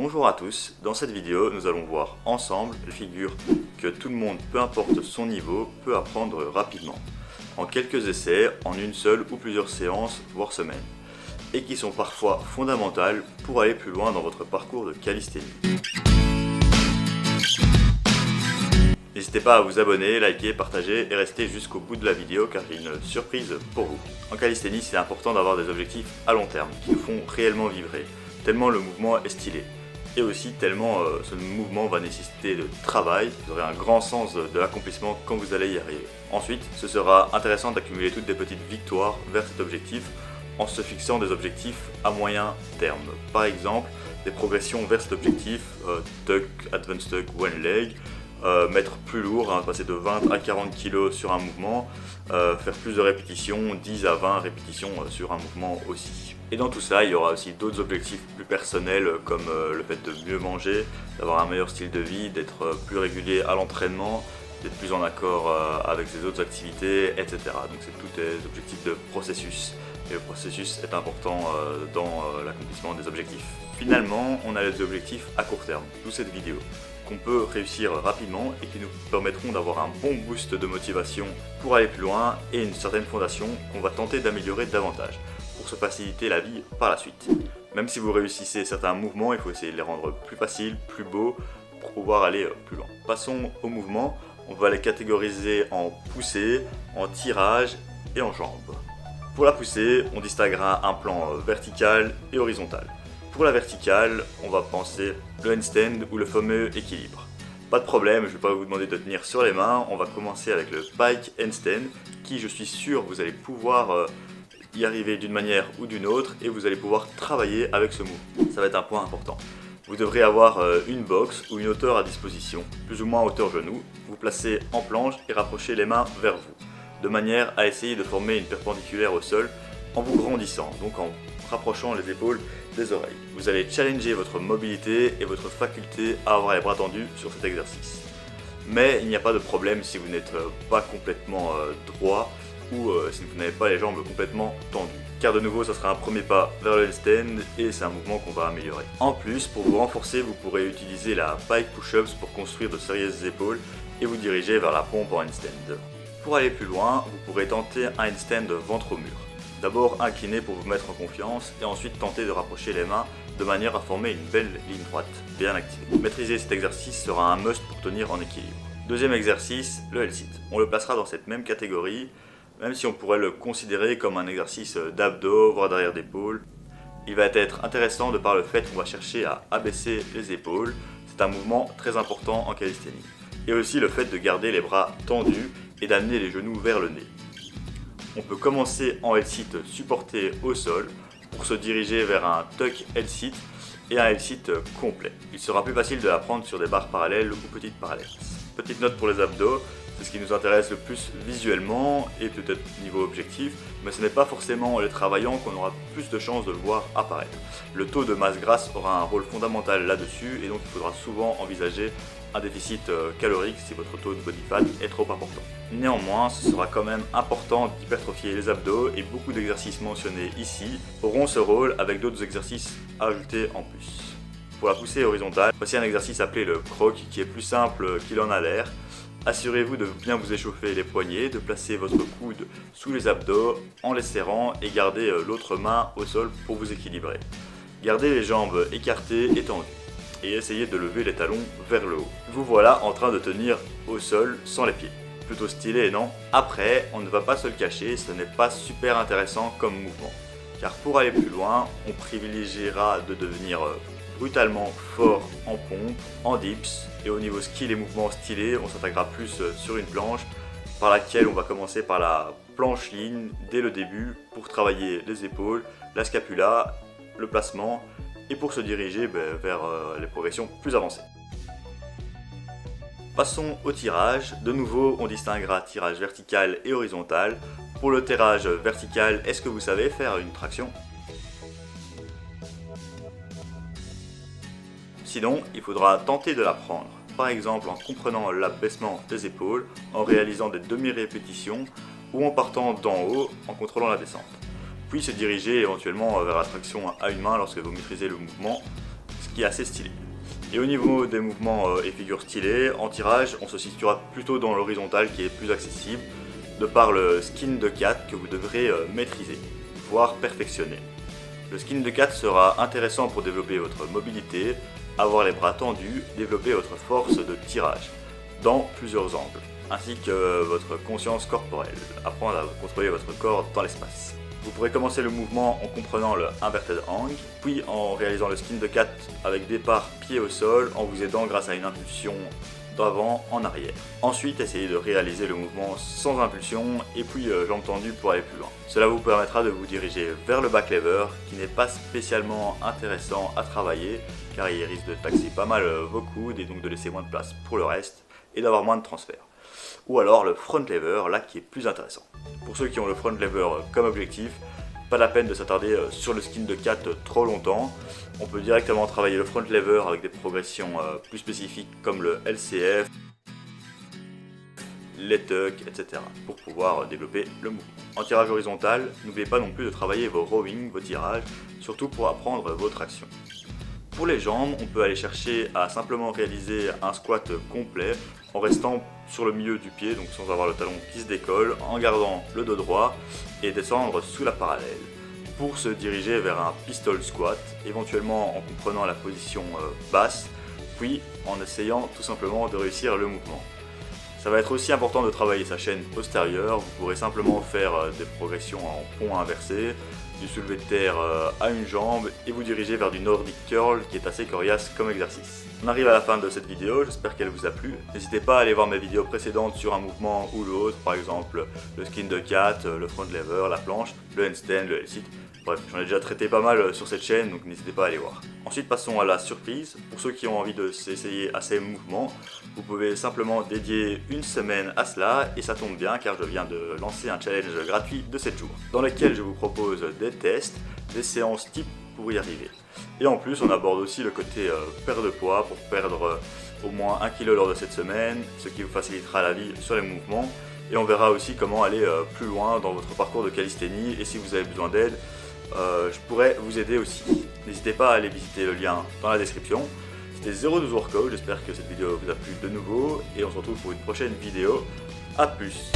Bonjour à tous, dans cette vidéo nous allons voir ensemble les figures que tout le monde, peu importe son niveau, peut apprendre rapidement, en quelques essais, en une seule ou plusieurs séances, voire semaines, et qui sont parfois fondamentales pour aller plus loin dans votre parcours de calisthénie. N'hésitez pas à vous abonner, liker, partager et rester jusqu'au bout de la vidéo car j'ai une surprise pour vous. En calisthénie, c'est important d'avoir des objectifs à long terme qui nous font réellement vibrer, tellement le mouvement est stylé. Et aussi tellement ce mouvement va nécessiter de travail, vous aurez un grand sens de l'accomplissement quand vous allez y arriver. Ensuite, ce sera intéressant d'accumuler toutes des petites victoires vers cet objectif en se fixant des objectifs à moyen terme. Par exemple, des progressions vers cet objectif, tuck, advanced tuck, one leg, mettre plus lourd, passer de 20 à 40 kg sur un mouvement, faire plus de répétitions, 10 à 20 répétitions sur un mouvement aussi. Et dans tout ça, il y aura aussi d'autres objectifs plus personnels comme le fait de mieux manger, d'avoir un meilleur style de vie, d'être plus régulier à l'entraînement, d'être plus en accord avec ses autres activités, etc. Donc c'est tous des objectifs de processus. Et le processus est important dans l'accomplissement des objectifs. Finalement, on a les objectifs à court terme, d'où cette vidéo, qu'on peut réussir rapidement et qui nous permettront d'avoir un bon boost de motivation pour aller plus loin et une certaine fondation qu'on va tenter d'améliorer davantage pour se faciliter la vie par la suite. Même si vous réussissez certains mouvements, il faut essayer de les rendre plus faciles, plus beaux pour pouvoir aller plus loin. Passons aux mouvements, on va les catégoriser en poussée, en tirage et en jambes. Pour la poussée, on distinguera un plan vertical et horizontal. Pour la verticale, on va penser le handstand ou le fameux équilibre. Pas de problème, je ne vais pas vous demander de tenir sur les mains, on va commencer avec le pike handstand qui, je suis sûr, vous allez pouvoir y arriver d'une manière ou d'une autre et vous allez pouvoir travailler avec ce mouvement. Ça va être un point important. Vous devrez avoir une box ou une hauteur à disposition, plus ou moins hauteur genou, vous placez en planche et rapprochez les mains vers vous, de manière à essayer de former une perpendiculaire au sol en vous grandissant, donc en rapprochant les épaules des oreilles. Vous allez challenger votre mobilité et votre faculté à avoir les bras tendus sur cet exercice. Mais il n'y a pas de problème si vous n'êtes pas complètement droit ou si vous n'avez pas les jambes complètement tendues. Car de nouveau, ça sera un premier pas vers le handstand et c'est un mouvement qu'on va améliorer. En plus, pour vous renforcer, vous pourrez utiliser la pike push-ups pour construire de sérieuses épaules et vous diriger vers la pompe en handstand. Pour aller plus loin, vous pourrez tenter un handstand ventre au mur. D'abord incliner pour vous mettre en confiance et ensuite tenter de rapprocher les mains de manière à former une belle ligne droite bien activée. Maîtriser cet exercice sera un must pour tenir en équilibre. Deuxième exercice, le L-sit. On le placera dans cette même catégorie, même si on pourrait le considérer comme un exercice d'abdos, voire d'arrière d'épaule. Il va être intéressant de par le fait qu'on va chercher à abaisser les épaules. C'est un mouvement très important en calisthénie. Et aussi le fait de garder les bras tendus et d'amener les genoux vers le nez. On peut commencer en L-sit supporté au sol pour se diriger vers un tuck L-sit et un L-sit complet. Il sera plus facile de l'apprendre sur des barres parallèles ou petites parallèles. Petite note pour les abdos, c'est ce qui nous intéresse le plus visuellement et peut-être niveau objectif, mais ce n'est pas forcément en les travaillant qu'on aura plus de chances de le voir apparaître. Le taux de masse grasse aura un rôle fondamental là-dessus et donc il faudra souvent envisager un déficit calorique si votre taux de body fat est trop important. Néanmoins, ce sera quand même important d'hypertrophier les abdos et beaucoup d'exercices mentionnés ici auront ce rôle avec d'autres exercices ajoutés en plus. Pour la poussée horizontale, voici un exercice appelé le croc qui est plus simple qu'il en a l'air. Assurez-vous de bien vous échauffer les poignets, de placer votre coude sous les abdos en les serrant et gardez l'autre main au sol pour vous équilibrer. Gardez les jambes écartées et tendues et essayez de lever les talons vers le haut. Vous voilà en train de tenir au sol sans les pieds. Plutôt stylé, non? Après, on ne va pas se le cacher, ce n'est pas super intéressant comme mouvement. Car pour aller plus loin, on privilégiera de devenir brutalement fort en pompe, en dips, et au niveau skill et mouvements stylés, on s'attaquera plus sur une planche par laquelle on va commencer par la planche ligne dès le début pour travailler les épaules, la scapula, le placement et pour se diriger vers les progressions plus avancées. Passons au tirage. De nouveau, on distinguera tirage vertical et horizontal. Pour le tirage vertical, est-ce que vous savez faire une traction ? Sinon, il faudra tenter de l'apprendre, par exemple en comprenant l'abaissement des épaules, en réalisant des demi-répétitions ou en partant d'en haut en contrôlant la descente. Puis se diriger éventuellement vers la traction à une main lorsque vous maîtrisez le mouvement, ce qui est assez stylé. Et au niveau des mouvements et figures stylées, en tirage, on se situera plutôt dans l'horizontal qui est plus accessible, de par le skin de cat que vous devrez maîtriser, voire perfectionner. Le skin de cat sera intéressant pour développer votre mobilité, avoir les bras tendus, développer votre force de tirage, dans plusieurs angles, ainsi que votre conscience corporelle, apprendre à contrôler votre corps dans l'espace. Vous pourrez commencer le mouvement en comprenant le inverted hang, puis en réalisant le skin de cat avec départ pied au sol en vous aidant grâce à une impulsion d'avant en arrière. Ensuite, essayez de réaliser le mouvement sans impulsion et puis jambes tendues pour aller plus loin. Cela vous permettra de vous diriger vers le back lever qui n'est pas spécialement intéressant à travailler car il risque de taxer pas mal vos coudes et donc de laisser moins de place pour le reste et d'avoir moins de transfert. Ou alors le front lever, là qui est plus intéressant. Pour ceux qui ont le front lever comme objectif, pas la peine de s'attarder sur le skin de cat trop longtemps. On peut directement travailler le front lever avec des progressions plus spécifiques comme le LCF, les tucks, etc. pour pouvoir développer le mouvement. En tirage horizontal, n'oubliez pas non plus de travailler vos rowing, vos tirages, surtout pour apprendre vos tractions. Pour les jambes, on peut aller chercher à simplement réaliser un squat complet en restant sur le milieu du pied, donc sans avoir le talon qui se décolle, en gardant le dos droit et descendre sous la parallèle pour se diriger vers un pistol squat, éventuellement en comprenant la position basse, puis en essayant tout simplement de réussir le mouvement. Ça va être aussi important de travailler sa chaîne postérieure, vous pourrez simplement faire des progressions en pont inversé, du soulevé de terre à une jambe et vous diriger vers du Nordic Curl qui est assez coriace comme exercice. On arrive à la fin de cette vidéo, j'espère qu'elle vous a plu. N'hésitez pas à aller voir mes vidéos précédentes sur un mouvement ou l'autre, par exemple le skin de cat, le front lever, la planche, le handstand, le L-sit. Bref, j'en ai déjà traité pas mal sur cette chaîne, donc n'hésitez pas à aller voir. Ensuite, passons à la surprise. Pour ceux qui ont envie de s'essayer à ces mouvements, vous pouvez simplement dédier une semaine à cela, et ça tombe bien car je viens de lancer un challenge gratuit de 7 jours, dans lequel je vous propose des tests, des séances type pour y arriver. Et en plus, on aborde aussi le côté perte de poids pour perdre au moins 1 kg lors de cette semaine, ce qui vous facilitera la vie sur les mouvements. Et on verra aussi comment aller plus loin dans votre parcours de calisthénie, et si vous avez besoin d'aide, je pourrais vous aider aussi. N'hésitez pas à aller visiter le lien dans la description. C'était 012 Workout, j'espère que cette vidéo vous a plu de nouveau et on se retrouve pour une prochaine vidéo. A plus.